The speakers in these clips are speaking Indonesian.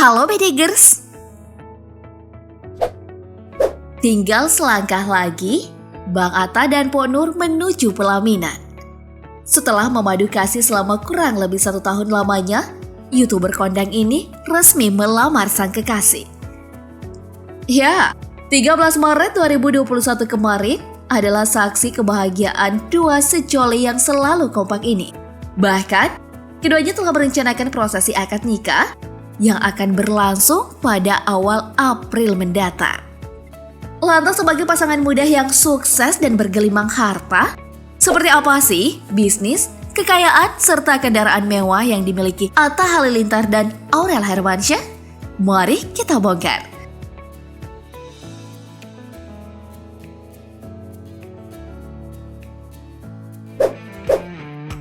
Halo Bedigers, tinggal selangkah lagi, Bang Atta dan Pok Nur menuju pelaminan. Setelah memadu kasih selama kurang lebih 1 tahun lamanya, YouTuber kondang ini resmi melamar sang kekasih. Ya, 13 Maret 2021 kemarin adalah saksi kebahagiaan dua sejoli yang selalu kompak ini. Bahkan, keduanya telah merencanakan prosesi akad nikah yang akan berlangsung pada awal April mendatang. Lantas sebagai pasangan muda yang sukses dan bergelimang harta, seperti apa sih bisnis, kekayaan, serta kendaraan mewah yang dimiliki Atta Halilintar dan Aurel Hermansyah? Mari kita bongkar.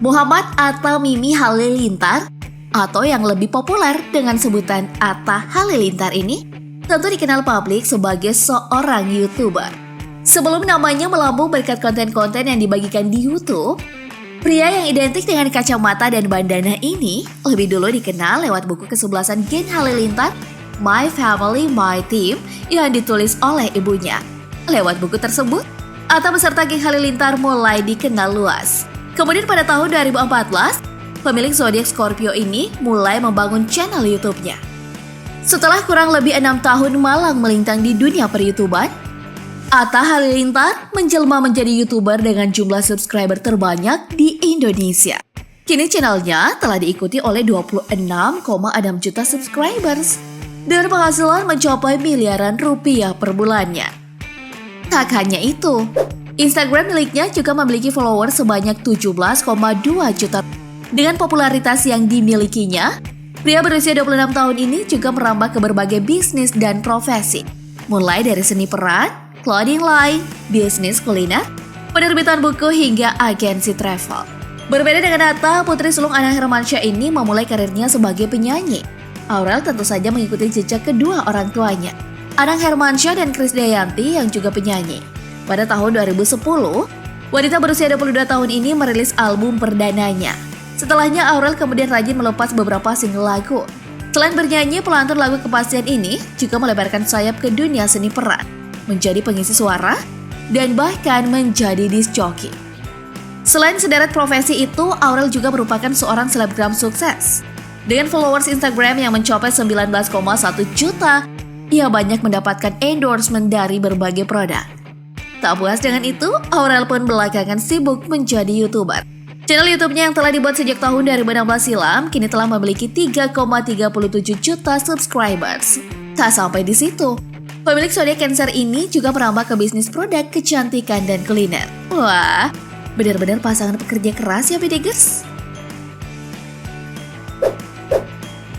Muhammad Atta Mimi Halilintar atau yang lebih populer dengan sebutan Atta Halilintar ini tentu dikenal publik sebagai seorang YouTuber. Sebelum namanya melambung berkat konten-konten yang dibagikan di YouTube, pria yang identik dengan kacamata dan bandana ini lebih dulu dikenal lewat buku kesebelasan Geng Halilintar, My Family, My Team yang ditulis oleh ibunya. Lewat buku tersebut, Atta beserta Geng Halilintar mulai dikenal luas. Kemudian pada tahun 2014, pemilik zodiak Scorpio ini mulai membangun channel YouTube-nya. Setelah kurang lebih 6 tahun malang melintang di dunia per-YouTuber, Atta Halilintar menjelma menjadi YouTuber dengan jumlah subscriber terbanyak di Indonesia. Kini channelnya telah diikuti oleh 26,6 juta subscribers dan penghasilan mencapai miliaran rupiah per bulannya. Tak hanya itu, Instagram miliknya juga memiliki follower sebanyak 17,2 juta. Dengan popularitas yang dimilikinya, pria berusia 26 tahun ini juga merambah ke berbagai bisnis dan profesi. Mulai dari seni peran, clothing line, bisnis kuliner, penerbitan buku hingga agensi travel. Berbeda dengan Atta, putri sulung Anang Hermansyah ini memulai karirnya sebagai penyanyi. Aurel tentu saja mengikuti jejak kedua orang tuanya, Anang Hermansyah dan Krisdayanti yang juga penyanyi. Pada tahun 2010, wanita berusia 22 tahun ini merilis album perdananya. Setelahnya, Aurel kemudian rajin melepas beberapa single lagu. Selain bernyanyi, pelantun lagu Kepastian ini juga melebarkan sayap ke dunia seni peran, menjadi pengisi suara, dan bahkan menjadi disc jockey. Selain sederet profesi itu, Aurel juga merupakan seorang selebgram sukses. Dengan followers Instagram yang mencapai 19,1 juta, ia banyak mendapatkan endorsement dari berbagai produk. Tak puas dengan itu, Aurel pun belakangan sibuk menjadi YouTuber. Channel YouTube-nya yang telah dibuat sejak tahun 2016 silam kini telah memiliki 3,37 juta subscribers. Tak sampai di situ, pemilik zodiak Cancer ini juga merambah ke bisnis produk kecantikan dan kuliner. Wah, benar-benar pasangan pekerja keras ya Bedigers.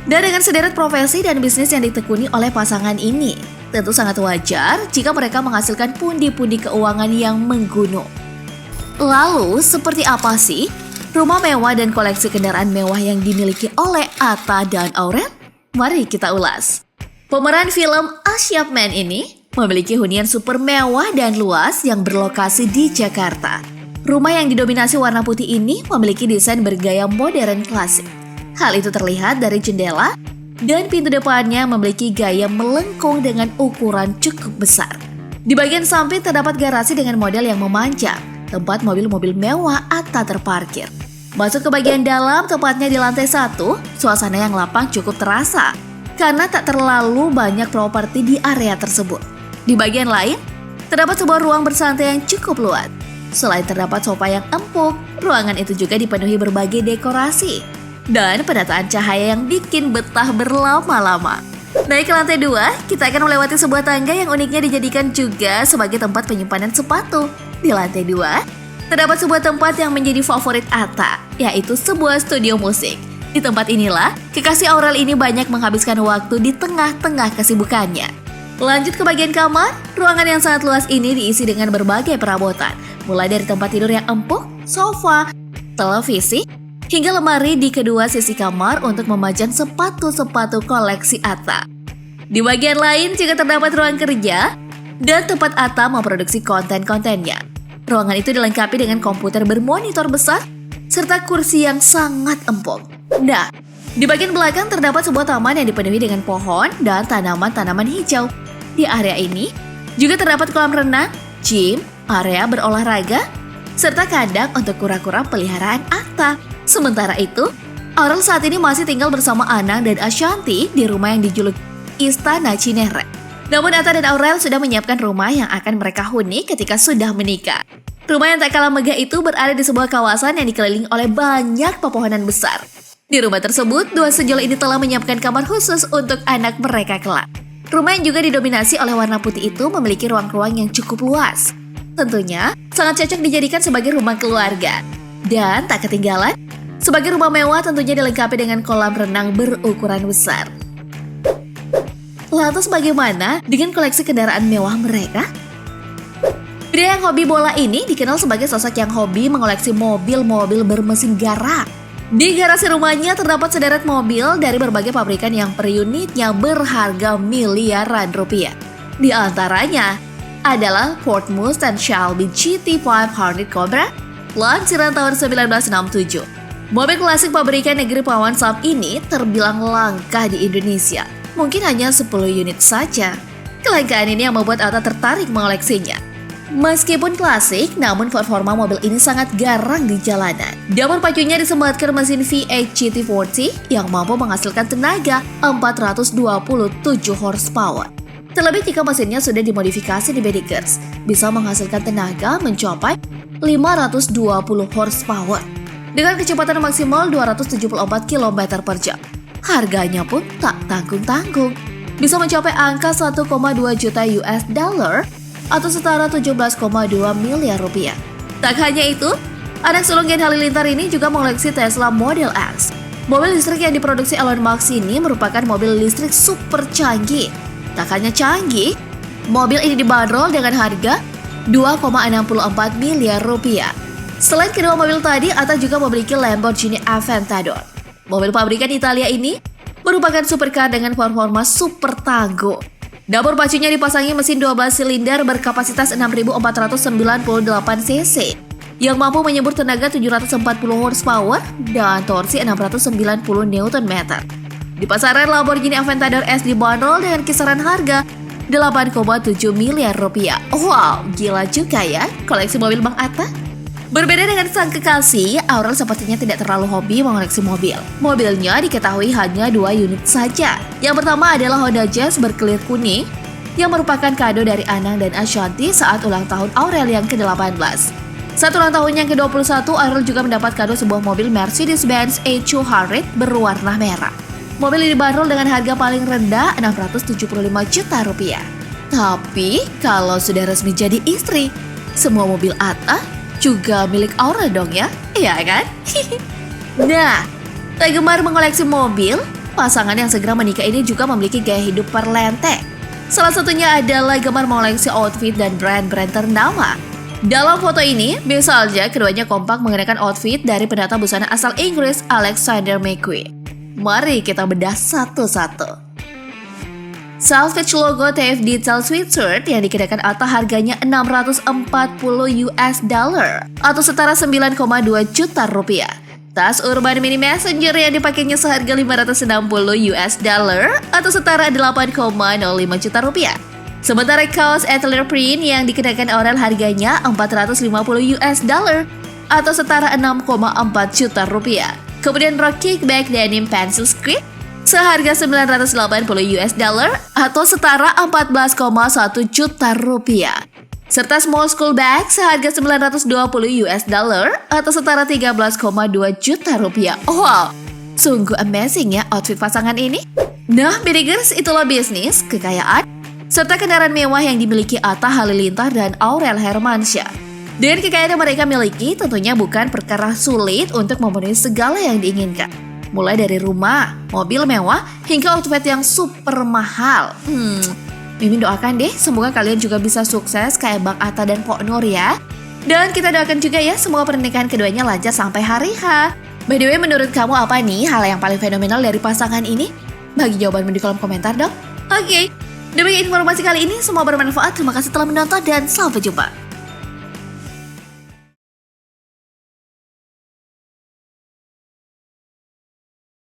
Dan dengan sederet profesi dan bisnis yang ditekuni oleh pasangan ini, tentu sangat wajar jika mereka menghasilkan pundi-pundi keuangan yang menggunung. Lalu, seperti apa sih rumah mewah dan koleksi kendaraan mewah yang dimiliki oleh Atta dan Aurel? Mari kita ulas. Pemeran film Asyap Man ini memiliki hunian super mewah dan luas yang berlokasi di Jakarta. Rumah yang didominasi warna putih ini memiliki desain bergaya modern klasik. Hal itu terlihat dari jendela dan pintu depannya memiliki gaya melengkung dengan ukuran cukup besar. Di bagian samping terdapat garasi dengan model yang memanjang, tempat mobil-mobil mewah Atta terparkir. Masuk ke bagian dalam, tepatnya di lantai 1, suasana yang lapang cukup terasa karena tak terlalu banyak properti di area tersebut. Di bagian lain, terdapat sebuah ruang bersantai yang cukup luas. Selain terdapat sofa yang empuk, ruangan itu juga dipenuhi berbagai dekorasi dan penataan cahaya yang bikin betah berlama-lama. Naik ke lantai 2, kita akan melewati sebuah tangga yang uniknya dijadikan juga sebagai tempat penyimpanan sepatu. Di lantai 2, terdapat sebuah tempat yang menjadi favorit Atta, yaitu sebuah studio musik. Di tempat inilah, kekasih Aurel ini banyak menghabiskan waktu di tengah-tengah kesibukannya. Lanjut ke bagian kamar, ruangan yang sangat luas ini diisi dengan berbagai perabotan, mulai dari tempat tidur yang empuk, sofa, televisi, hingga lemari di kedua sisi kamar untuk memajang sepatu-sepatu koleksi Atta. Di bagian lain juga terdapat ruang kerja dan tempat Atta memproduksi konten-kontennya. Ruangan itu dilengkapi dengan komputer bermonitor besar serta kursi yang sangat empuk. Nah, Di bagian belakang terdapat sebuah taman yang dipenuhi dengan pohon dan tanaman-tanaman hijau. Di area ini juga terdapat kolam renang, gym, area berolahraga, serta kandang untuk kura-kura peliharaan Atta. Sementara itu, Aurel saat ini masih tinggal bersama Anang dan Ashanti di rumah yang dijuluki Istana Cinere. Namun Atta dan Aurel sudah menyiapkan rumah yang akan mereka huni ketika sudah menikah. Rumah yang tak kalah megah itu berada di sebuah kawasan yang dikelilingi oleh banyak pepohonan besar. Di rumah tersebut, dua sejoli ini telah menyiapkan kamar khusus untuk anak mereka kelak. Rumah yang juga didominasi oleh warna putih itu memiliki ruang-ruang yang cukup luas. Tentunya, sangat cocok dijadikan sebagai rumah keluarga. Dan tak ketinggalan, sebagai rumah mewah tentunya dilengkapi dengan kolam renang berukuran besar. Lantas bagaimana dengan koleksi kendaraan mewah mereka? Pria yang hobi bola ini dikenal sebagai sosok yang hobi mengoleksi mobil-mobil bermesin garak. Di garasi rumahnya terdapat sederet mobil dari berbagai pabrikan yang per unitnya berharga miliaran rupiah. Di antaranya adalah Ford Mustang Shelby GT 500 Cobra, lansiran tahun 1967. Mobil klasik pabrikan negeri Paman Sam ini terbilang langka di Indonesia. Mungkin hanya 10 unit saja. Kelangkaan ini yang membuat Atta tertarik mengoleksinya. Meskipun klasik, namun performa mobil ini sangat garang di jalanan. Dapur pacunya disematkan mesin V8 GT40 yang mampu menghasilkan tenaga 427 horsepower. Terlebih jika mesinnya sudah dimodifikasi di Bedigers, bisa menghasilkan tenaga mencapai 520 horsepower. Dengan kecepatan maksimal 274 km per jam. Harganya pun tak tanggung-tanggung. Bisa mencapai angka 1,2 juta US dollar atau setara 17,2 miliar rupiah. Tak hanya itu, anak sulung Gen Halilintar ini juga mengoleksi Tesla Model X. Mobil listrik yang diproduksi Elon Musk ini merupakan mobil listrik super canggih. Tak hanya canggih, mobil ini dibanderol dengan harga 2,64 miliar rupiah. Selain kedua mobil tadi, Atta juga memiliki Lamborghini Aventador. Mobil pabrikan Italia ini merupakan supercar dengan performa super tangguh. Dapur pacunya dipasangi mesin 12 silinder berkapasitas 6.498 cc yang mampu menyebur tenaga 740 horsepower dan torsi 690 Nm. Di pasaran Lamborghini Aventador S dibanderol dengan kisaran harga 8,7 miliar rupiah. Wow, gila juga ya koleksi mobil Bang Atta. Berbeda dengan sang kekasih, Aurel sepertinya tidak terlalu hobi mengoleksi mobil. Mobilnya diketahui hanya 2 unit saja. Yang pertama adalah Honda Jazz berkelir kuning, yang merupakan kado dari Anang dan Ashanti saat ulang tahun Aurel yang ke-18. Saat ulang tahun yang ke-21, Aurel juga mendapat kado sebuah mobil Mercedes-Benz E200 berwarna merah. Mobil ini dibanderol dengan harga paling rendah 675 juta rupiah. Tapi, kalau sudah resmi jadi istri, semua mobil Atta juga milik Aurel dong ya, iya kan? Nah, tak gemar mengoleksi mobil, pasangan yang segera menikah ini juga memiliki gaya hidup perlente. Salah satunya adalah gemar mengoleksi outfit dan brand-brand ternama. Dalam foto ini, misalnya keduanya kompak mengenakan outfit dari penata busana asal Inggris Alexander McQueen. Mari kita bedah satu-satu. Salvage logo TF Detail sweatshirt yang dikenakan Atta harganya 640 US dollar atau setara 9,2 juta rupiah. Tas Urban Mini Messenger yang dipakainya seharga 560 US dollar atau setara 8,05 juta rupiah. Sementara kaos Atelier Print yang dikenakan Aurel harganya 450 US dollar atau setara 6,4 juta rupiah. Kemudian rok kickback denim pencil script seharga 980 US dollar atau setara 14,1 juta rupiah. Serta small school bag seharga 920 US dollar atau setara 13,2 juta rupiah. Wow, sungguh amazing ya outfit pasangan ini. Nah, Bedigers, itulah bisnis, kekayaan, serta kendaraan mewah yang dimiliki Atta Halilintar dan Aurel Hermansyah. Dengan kekayaan yang mereka miliki, tentunya bukan perkara sulit untuk memenuhi segala yang diinginkan. Mulai dari rumah, mobil mewah, hingga outfit yang super mahal. Mimin doakan deh, semoga kalian juga bisa sukses kayak Bang Atta dan Pok Nur ya. Dan kita doakan juga ya, semoga pernikahan keduanya lancar sampai hari H. By the way, menurut kamu apa nih hal yang paling fenomenal dari pasangan ini? Bagi jawabanmu di kolom komentar dong. Oke, demikian informasi kali ini, semoga bermanfaat. Terima kasih telah menonton dan sampai jumpa.